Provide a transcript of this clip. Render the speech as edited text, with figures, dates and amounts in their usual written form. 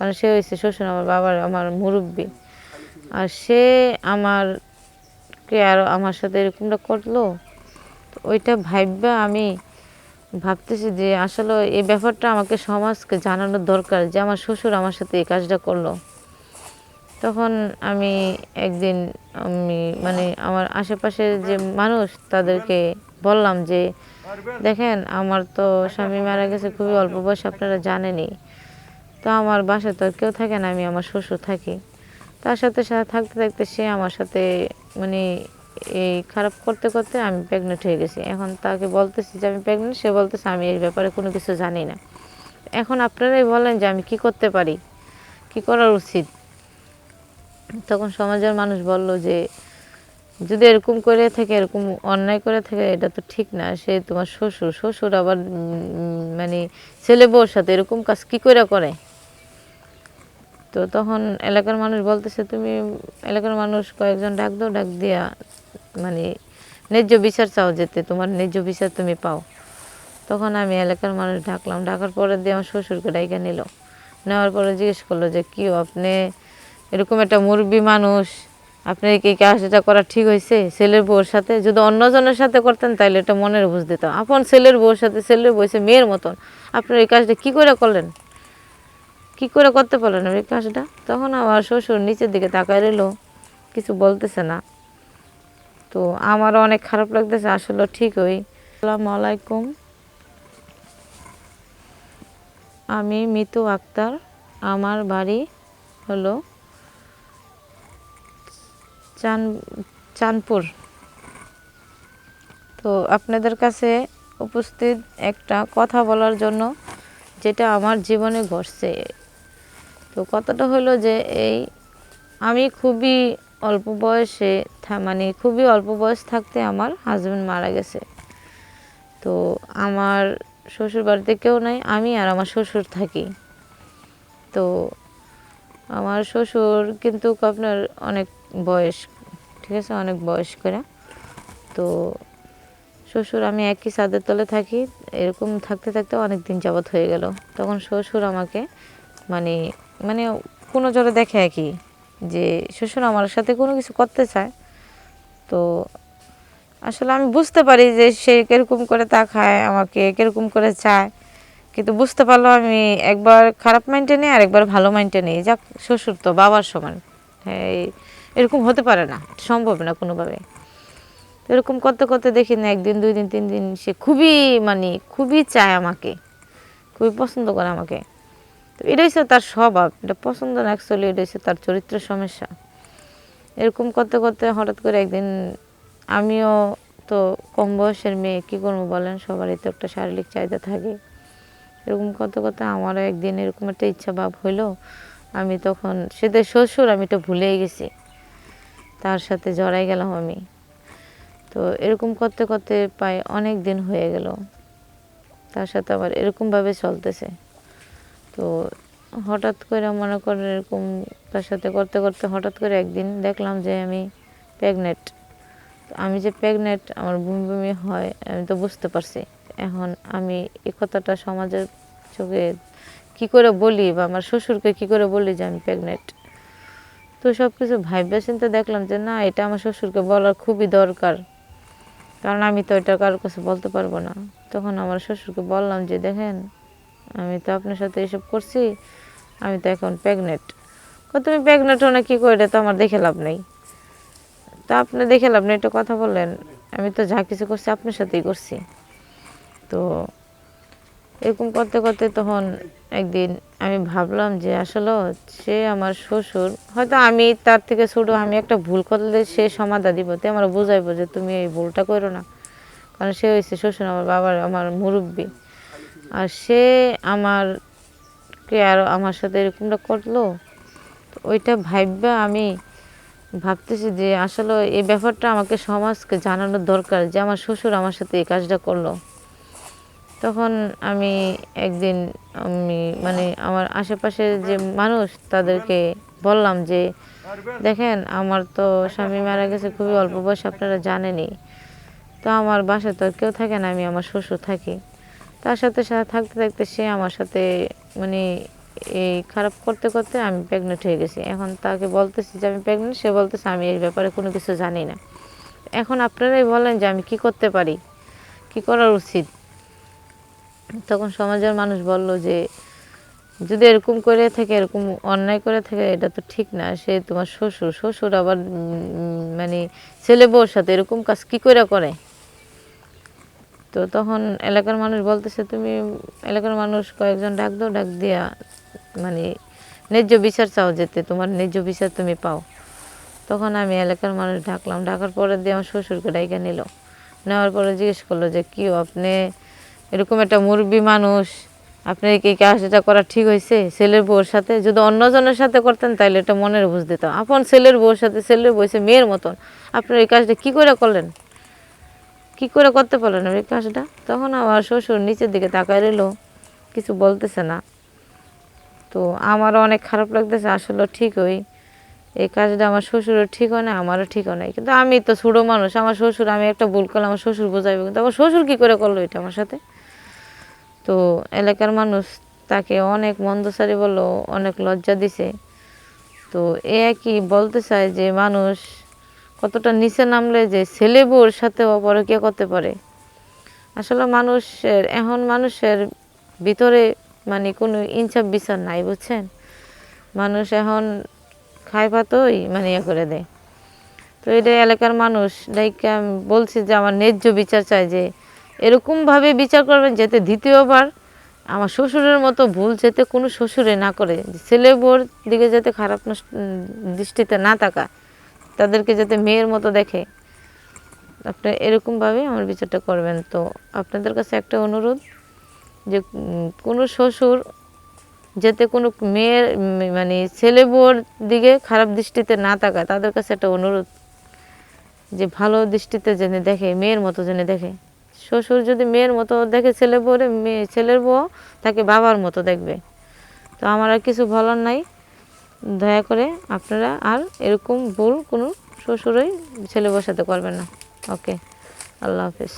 কারণ সে হয়েছে শ্বশুর আমার বাবার আমার মুরব্বী। আর সে আমারকে আর আমার সাথে এরকমটা করলো, তো ওইটা ভাববা আমি ভাবতেছি যে আসলে এই ব্যাপারটা আমাকে সমাজকে জানানোর দরকার যে আমার শ্বশুর আমার সাথে এই কাজটা করলো। তখন আমি একদিন আমার আশেপাশের যে মানুষ তাদেরকে বললাম যে দেখেন আমার তো স্বামী মারা গেছে খুবই অল্প বয়সে, আপনারা জানেনই। তো আমার বাসায় তো আর কেউ থাকে না, আমি আমার শ্বশুর থাকি। তার সাথে সাথে থাকতে থাকতে সে আমার সাথে মানে এই খারাপ করতে করতে আমি প্রেগনেন্ট হয়ে গেছি। এখন তাকে বলতেছি যে আমি প্রেগনেন্ট, সে বলতেছে আমি এই ব্যাপারে কোনো কিছু জানি না। এখন আপনারাই বলেন যে আমি কি করতে পারি, কি করা উচিত। তখন সমাজের মানুষ বলল যে যদি এরকম করে থাকে, এরকম অন্যায় করে থাকে, এটা তো ঠিক না। সে তোমার শ্বশুর, শ্বশুর আবার মানে ছেলে বউর সাথে এরকম কাজ কি করে করে। তো তখন এলাকার মানুষ বলতেছে তুমি এলাকার মানুষ কয়েকজন ডাক দাও, ডাক দিয়া মানে ন্যায্য বিচার চাও, যেতে তোমার ন্যায্য বিচার তুমি পাও। তখন আমি এলাকার মানুষ ডাকলাম, ডাকার পরে দিয়ে আমার শ্বশুরকে ডাইকা নিল। নেওয়ার পরে জিজ্ঞেস করলো যে কি আপনি এরকম একটা মুরব্বী মানুষ, আপনি কি কাজটা করা ঠিক হয়েছে ছেলের বউর সাথে? যদি অন্যজনের সাথে করতেন তাহলে এটা মনের বুঝ দিতাম, আপন ছেলের বউর সাথে, ছেলের বউছে মেয়ের মতন, আপনার এই কাজটা কি করে করলেন, কি করে করতে পারলেন এই কাজটা? তখন আমার শ্বশুর নিচের দিকে তাকায় রইল, কিছু বলতেছে না। তো আমারও অনেক খারাপ লাগতেছে, আসলে ঠিকই। আসসালামু আলাইকুম, আমি মিতু আক্তার, আমার বাড়ি হলো চাঁদপুর। তো আপনাদের কাছে উপস্থিত একটা কথা বলার জন্য, যেটা আমার জীবনে ঘটছে। তো কথাটা হলো যে আমি খুবই অল্প বয়সে খুবই অল্প বয়স থাকতে আমার হাজব্যান্ড মারা গেছে। তো আমার শ্বশুর বাড়িতে কেউ নাই, আমি আর আমার শ্বশুর থাকি। তো আমার শ্বশুর কিন্তু আপনার অনেক বয়স, ঠিক আছে, অনেক বয়স করে। তো শ্বশুর আমি একই ছাদের তলে থাকি, এরকম থাকতে থাকতে অনেক দিন যাবৎ হয়ে গেল। তখন শ্বশুর আমাকে মানে মানে কোনো জোরে দেখে আর কি, যে শ্বশুর আমার সাথে কোনো কিছু করতে চায়। তো আসলে আমি বুঝতে পারি যে সে কীরকম করে তাকায়, আমাকে কীরকম করে চায়, কিন্তু বুঝতে পারলো আমি একবার খারাপ মাইন্ডে নিই আর একবার ভালো মাইন্ডে নিই। যাক, শ্বশুর তো বাবার সমান, হ্যাঁ এরকম হতে পারে না, সম্ভব না কোনোভাবে। এরকম করতে করতে দেখি না একদিন, দুই দিন, তিন দিন সে খুবই চায় আমাকে, খুবই পছন্দ করে আমাকে। তো এটা হচ্ছে তার স্বভাব, এটা পছন্দ না, অ্যাকচুয়ালি এটা হচ্ছে তার চরিত্রের সমস্যা। এরকম করতে করতে হঠাৎ করে একদিন, আমিও তো কম বয়সের মেয়ে, কী করবো বলেন, সবারই তো একটা শারীরিক চাহিদা থাকে। এরকম করতে করতে আমারও একদিন এরকম একটা ইচ্ছা ভাব হইলো। আমি তখন সেদের শ্বশুর আমি তো ভুলেই গেছি, তার সাথে জড়াই গেলাম আমি। তো এরকম করতে করতে প্রায় অনেক দিন হয়ে গেল, তার সাথে আবার এরকমভাবে চলতেছে। তো হঠাৎ করে মনে করেন এরকম তার সাথে করতে করতে হঠাৎ করে একদিন দেখলাম যে আমি প্রেগনেন্ট। আমি যে প্রেগনেন্ট, আমার বমি বমি হয়, আমি তো বুঝতে পারছি। এখন আমি এই কথাটা সমাজের চোখে কী করে বলি, বা আমার শ্বশুরকে কী করে বলি যে আমি প্রেগনেন্ট। তো সব কিছু ভাববে চিন্তে দেখলাম যে না, এটা আমার শ্বশুরকে বলার খুবই দরকার, কারণ আমি তো এটা কারোর কাছে বলতে পারবো না। তখন আমার শ্বশুরকে বললাম যে দেখেন, আমি তো আপনার সাথে এসব করছি, আমি তো এখন প্রেগনেন্ট। তুমি প্রেগনেন্ট হো না কী করে, এটা তো আমার দেখে লাভ নেই। তা আপনি দেখে লাভ নেই, এটা কথা বললেন, আমি তো যা কিছু করছি আপনার সাথেই করছি। তো এরকম করতে করতে তখন একদিন আমি ভাবলাম যে আসলে সে আমার শ্বশুর, হয়তো আমি তার থেকে ছোটো, আমি একটা ভুল করলে সে সমাধা দিব, তো আমার বুঝাইবো যে তুমি এই ভুলটা করো না, কারণ সে হয়েছে শ্বশুর আমার বাবার আমার মুরব্বী। আর সে আমারকে আর আমার সাথে এরকমটা করলো, তো ওইটা ভাববা আমি ভাবতেছি যে আসলে এই ব্যাপারটা আমাকে সমাজকে জানানোর দরকার যে আমার শ্বশুর আমার সাথে এই কাজটা করলো। তখন আমি একদিন আমার আশেপাশের যে মানুষ তাদেরকে বললাম যে দেখেন আমার তো স্বামী মারা গেছে খুবই অল্প বয়সে, আপনারা জানেনই। তো আমার বাসায় তো আর কেউ থাকে না, আমি আমার শ্বশুর থাকি। তার সাথে সাথে থাকতে থাকতে সে আমার সাথে মানে এই খারাপ করতে করতে আমি প্রেগনেন্ট হয়ে গেছি। এখন তাকে বলতেছি যে আমি প্রেগনেন্ট, সে বলতেছে আমি এই ব্যাপারে কোনো কিছু জানি না। এখন আপনারাই বলেন যে আমি কি করতে পারি, কি করা উচিত। তখন সমাজের মানুষ বলল যে যদি এরকম করে থাকে, এরকম অন্যায় করে থাকে, এটা তো ঠিক না। সে তোমার শ্বশুর, শ্বশুর আবার মানে ছেলে বউর সাথে এরকম কাজ কি করে করে। তো তখন এলাকার মানুষ বলতেছে তুমি এলাকার মানুষ কয়েকজন ডাক দাও, ডাক দিয়া মানে ন্যায্য বিচার চাও, যেতে তোমার ন্যায্য বিচার তুমি পাও। তখন আমি এলাকার মানুষ ডাকলাম, ডাকার পরে দিয়ে আমার শ্বশুরকে ডাইকা নিল। নেওয়ার পরে জিজ্ঞেস করলো যে কি আপনি এরকম একটা মুরব্বী মানুষ, আপনি কি কাজটা করা ঠিক হয়েছে ছেলের বউর সাথে? যদি অন্যজনের সাথে করতেন তাহলে এটা মনের বুঝ দিতাম, আপন ছেলের বউর সাথে, ছেলের বউছে মেয়ের মতন, আপনার এই কাজটা কি করে করলেন, কি করে করতে পারলেন এই কাজটা? তখন আমার শ্বশুর নিচের দিকে তাকায় রইল, কিছু বলতেছে না। তো আমারও অনেক খারাপ লাগতেছে, আসলে ঠিক হই এই কাজটা আমার শ্বশুরও ঠিক হয় না, আমারও ঠিক হয় না। কিন্তু আমি তো ছোটো মানুষ, আমার শ্বশুর, আমি একটা ভুল করলে আমার শ্বশুর বোঝাইবে, কিন্তু আমার শ্বশুর কী করে করলো এটা আমার সাথে? তো এলাকার মানুষ তাকে অনেক মন্দসারি বললো, অনেক লজ্জা দিছে। তো এ কি বলতে চায় যে মানুষ কতটা নিচে নামলে যে ছেলে বউর সাথে অপরকীয়া করতে পারে। আসলে মানুষের এখন মানুষের ভিতরে মানে কোনো ইনসাফ বিচার নাই, বুঝছেন? মানুষ এখন খায় পাতই মানে ইয়ে করে দেয়। তো এটা এলাকার মানুষ লাইক বলছি যে আমার ন্যায্য বিচার চাই, যে এরকমভাবে বিচার করবেন যাতে দ্বিতীয়বার আমার শ্বশুরের মতো ভুল যাতে কোনো শ্বশুরে না করে, ছেলে বউর দিকে যাতে খারাপ দৃষ্টিতে না তাকায়, তাদেরকে যাতে মেয়ের মতো দেখে। আপনি এরকমভাবে আমার বিচারটা করবেন। তো আপনাদের কাছে একটা অনুরোধ যে কোনো শ্বশুর যাতে কোনো মেয়ের মানে ছেলে বউর দিকে খারাপ দৃষ্টিতে না তাকায়, তাদের কাছে একটা অনুরোধ যে ভালো দৃষ্টিতে জেনে দেখে, মেয়ের মতো জেনে দেখে। শ্বশুর যদি মেয়ের মতো দেখে ছেলে বউরে, মেয়ে ছেলের বউ তাকে বাবার মতো দেখবে। তো আমার আর কিছু বলার নাই, দয়া করে আপনারা আর এরকম ভুল কোনো শ্বশুরই ছেলে বউর সাথে করবেন না। ওকে, আল্লাহ হাফেজ।